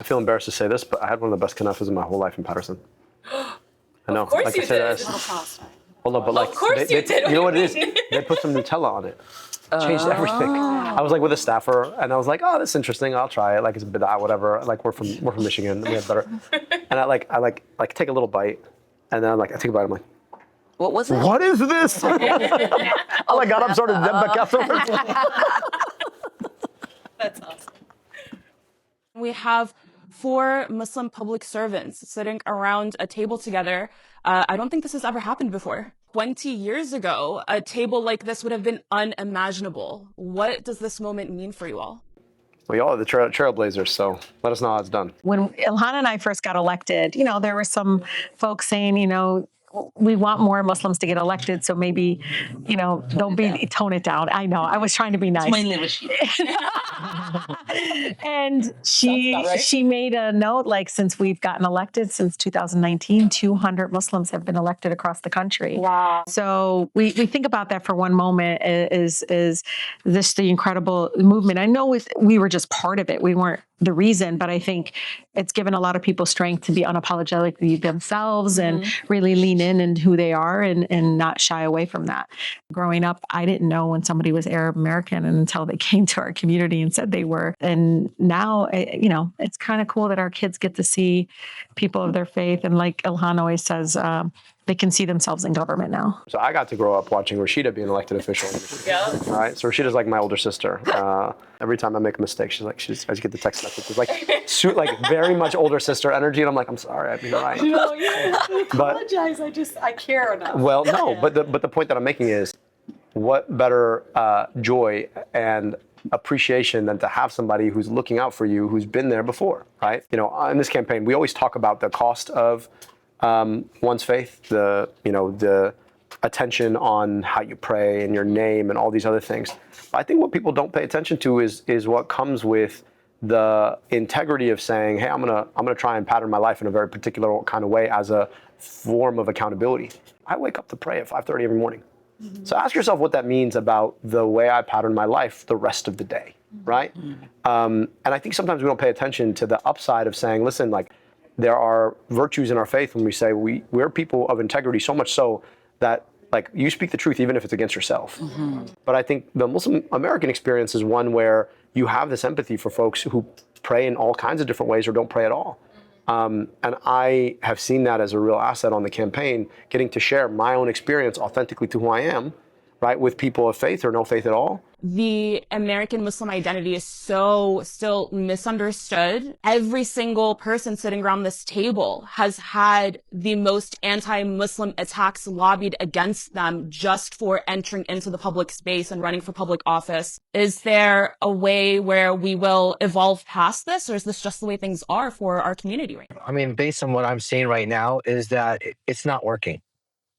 feel embarrassed to say this, but I had one of the best knafas in my whole life in Patterson. I know. Of course like you did. Hold on, but like, of course you did. You know what it is? They put some Nutella on it. Changed everything. I was like with a staffer, and I was like, "Oh, this is interesting. I'll try it. Like it's a bit whatever. Like we're from Michigan. We have better." And I take a little bite, and then I take a bite. I'm like, what was it? What is this? Oh my God! I'm sort of That's awesome. We have 4 Muslim public servants sitting around a table together. I don't think this has ever happened before. 20 years ago, a table like this would have been unimaginable. What does this moment mean for you all? Well, y'all are the trailblazers, so let us know how it's done. When Ilhan and I first got elected, there were some folks saying, we want more Muslims to get elected, so maybe, tone it down. I know, I was trying to be nice. It's mainly Rashida. And she made a note, since we've gotten elected, since 2019, 200 Muslims have been elected across the country. Wow. So we think about that for one moment, is this the incredible movement? I know we were just part of it. We weren't the reason, but I think it's given a lot of people strength to be unapologetically themselves and really lean in and who they are and not shy away from that. Growing up, I didn't know when somebody was Arab American until they came to our community and said they were. And now, it's kind of cool that our kids get to see people of their faith. And like Ilhan always says, they can see themselves in government now. So I got to grow up watching Rashida be an elected official. Yeah. All right. So Rashida's like my older sister. Every time I make a mistake, I just get the text message. It's like very much older sister energy, and I'm like, I'm sorry, I've been right. No, you apologize. I care enough. Well, no, but the point that I'm making is, what better joy and appreciation than to have somebody who's looking out for you, who's been there before, right? In this campaign, we always talk about the cost of one's faith, the attention on how you pray and your name and all these other things. But I think what people don't pay attention to is what comes with the integrity of saying, hey, I'm gonna try and pattern my life in a very particular kind of way as a form of accountability. I wake up to pray at 5:30 every morning. Mm-hmm. So ask yourself what that means about the way I pattern my life the rest of the day, right? Mm-hmm. And I think sometimes we don't pay attention to the upside of saying, listen, there are virtues in our faith when we say we're people of integrity, so much so that you speak the truth even if it's against yourself. Mm-hmm. But I think the Muslim American experience is one where you have this empathy for folks who pray in all kinds of different ways or don't pray at all. And I have seen that as a real asset on the campaign, getting to share my own experience authentically to who I am, right, with people of faith or no faith at all. The American Muslim identity is so still misunderstood. Every single person sitting around this table has had the most anti-Muslim attacks lobbied against them just for entering into the public space and running for public office. Is there a way where we will evolve past this, or is this just the way things are for our community right now? I mean, based on what I'm seeing right now is that it's not working.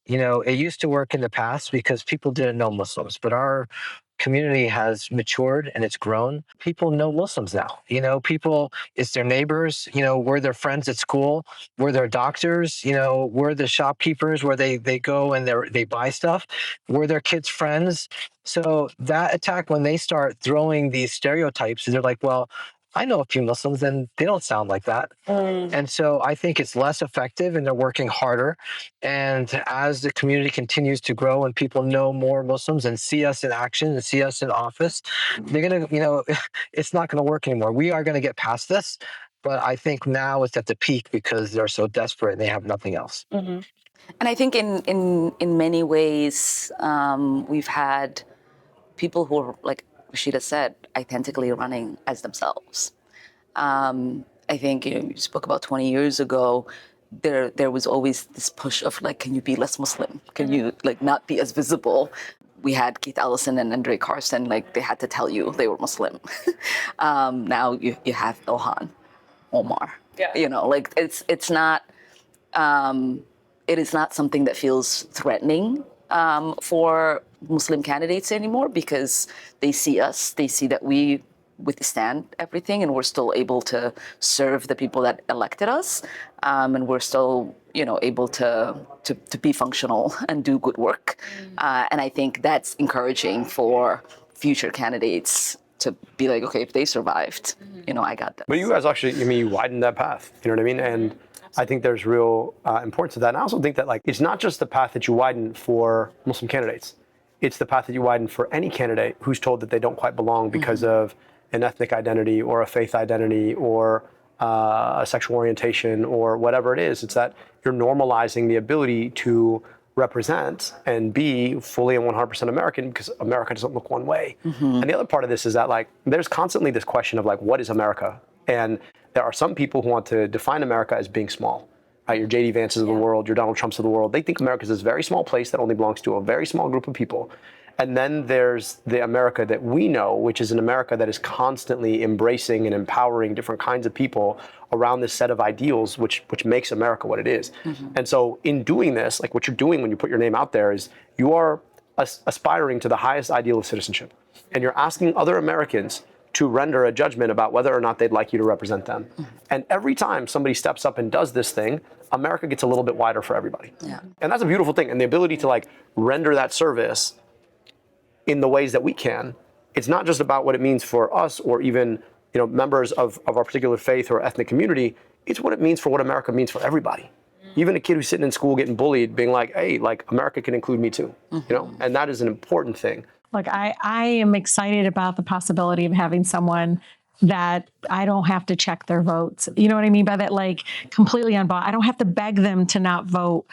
It used to work in the past because people didn't know Muslims, but our community has matured and it's grown. People know Muslims now. People, it's their neighbors, we're their friends at school, we're their doctors, we're the shopkeepers where they go and they buy stuff, we're their kids' friends. So that attack, when they start throwing these stereotypes, they're like, well, I know a few Muslims and they don't sound like that. And so I think it's less effective and they're working harder. And as the community continues to grow and people know more Muslims and see us in action and see us in office, they're going to, it's not going to work anymore. We are going to get past this. But I think now it's at the peak because they're so desperate and they have nothing else. Mm-hmm. And I think in many ways, we've had people who are, like Rashida said, authentically running as themselves. I think you spoke about 20 years ago. There was always this push of can you be less Muslim? Can you not be as visible? We had Keith Ellison and Andre Carson, they had to tell you they were Muslim. Now you have Ilhan Omar. Yeah. It's not. It is not something that feels threatening for Muslim candidates anymore because they see us, they see that we withstand everything and we're still able to serve the people that elected us, and we're still able to be functional and do good work. And I think that's encouraging for future candidates to be like, okay, if they survived, I got this. But you guys actually, you widened that path. You know what I mean? And I think there's real importance to that. And I also think that it's not just the path that you widen for Muslim candidates. It's the path that you widen for any candidate who's told that they don't quite belong because of an ethnic identity or a faith identity or a sexual orientation or whatever it is. It's that you're normalizing the ability to represent and be fully and 100% American because America doesn't look one way. And the other part of this is that there's constantly this question of what is America? And there are some people who want to define America as being small. Right? Your J.D. Vances of the world, your Donald Trumps of the world, they think America is this very small place that only belongs to a very small group of people. And then there's the America that we know, which is an America that is constantly embracing and empowering different kinds of people around this set of ideals, which makes America what it is. And so in doing this, what you're doing when you put your name out there is you are aspiring to the highest ideal of citizenship. And you're asking other Americans to render a judgment about whether or not they'd like you to represent them. And every time somebody steps up and does this thing, America gets a little bit wider for everybody. And that's a beautiful thing. And the ability to render that service in the ways that we can, it's not just about what it means for us or even members of our particular faith or ethnic community. It's what it means for what America means for everybody. Even a kid who's sitting in school getting bullied, being like, hey, America can include me too. And that is an important thing. Look, I am excited about the possibility of having someone that I don't have to check their votes. You know what I mean by that? Completely unbiased. I don't have to beg them to not vote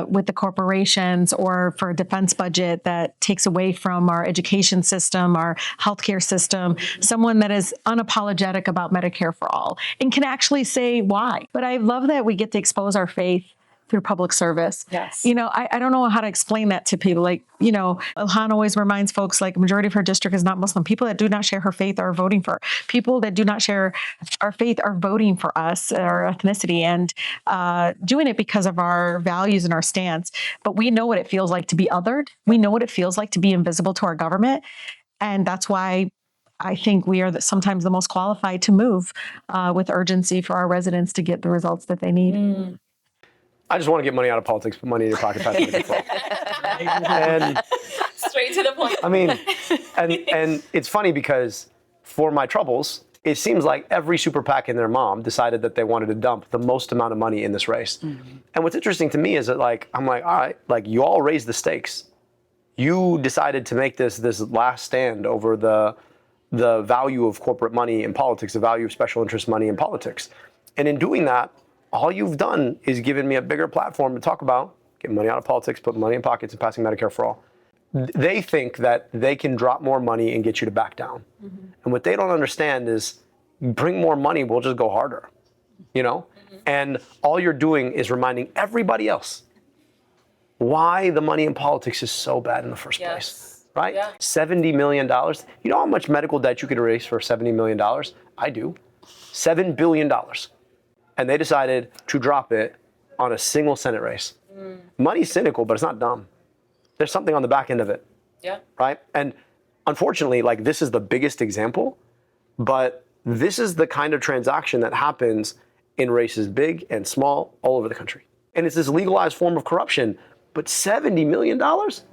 with the corporations or for a defense budget that takes away from our education system, our healthcare system. Someone that is unapologetic about Medicare for all and can actually say why. But I love that we get to expose our faith through public service. Yes. I don't know how to explain that to people. Ilhan always reminds folks, a majority of her district is not Muslim. People that do not share her faith are voting for her. People that do not share our faith are voting for us, our ethnicity, and doing it because of our values and our stance. But we know what it feels like to be othered. We know what it feels like to be invisible to our government. And that's why I think we are sometimes the most qualified to move with urgency for our residents to get the results that they need. I just want to get money out of politics, put money in your pocket, pass it to people. And Straight to the point. and it's funny because for my troubles, it seems like every super PAC and their mom decided that they wanted to dump the most amount of money in this race. And what's interesting to me is that I'm all right, you all raised the stakes. You decided to make this last stand over the value of corporate money in politics, the value of special interest money in politics. And in doing that, all you've done is given me a bigger platform to talk about getting money out of politics, putting money in pockets, and passing Medicare for all. They think that they can drop more money and get you to back down. And what they don't understand is bring more money, we'll just go harder, And all you're doing is reminding everybody else why the money in politics is so bad in the first place, right? Yeah. $70 million. You know how much medical debt you could erase for $70 million? I do. $7 billion. And they decided to drop it on a single Senate race. Money's cynical, but it's not dumb. There's something on the back end of it. Yeah. Right? And unfortunately, this is the biggest example, but this is the kind of transaction that happens in races big and small all over the country. And it's this legalized form of corruption, but $70 million?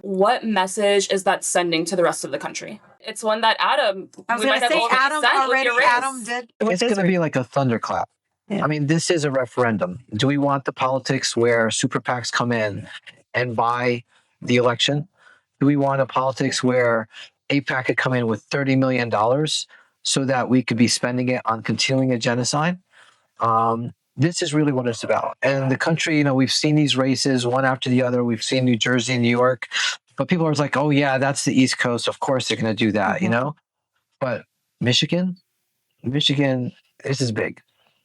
What message is that sending to the rest of the country? It's one that Adam, I was we going might to have say already sent with your Adam race. did. It's going to be like a thunderclap. Yeah. I mean, this is a referendum. Do we want the politics where super PACs come in and buy the election? Do we want a politics where AIPAC could come in with $30 million so that we could be spending it on continuing a genocide? This is really what it's about. And the country, we've seen these races one after the other. We've seen New Jersey and New York. But people are like, oh, yeah, that's the East Coast. Of course they're going to do that, But Michigan, this is big.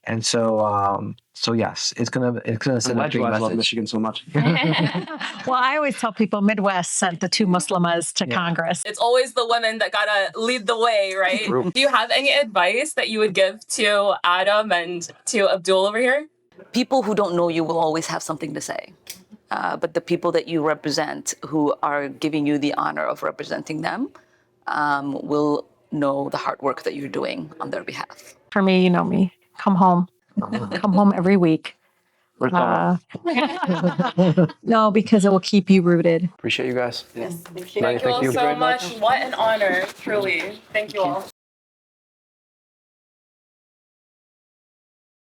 And so yes, it's gonna send a big I love message. Michigan so much. Well, I always tell people Midwest sent the two Muslimas to Congress. It's always the women that gotta lead the way, right? True. Do you have any advice that you would give to Adam and to Abdul over here? People who don't know you will always have something to say. But the people that you represent, who are giving you the honor of representing them, will know the hard work that you're doing on their behalf. For me, you know me. Come home. Come home every week. No, because it will keep you rooted. Appreciate you guys. Yes, thank Manny, you. thank you. so much. What an honor, truly. Thank you all.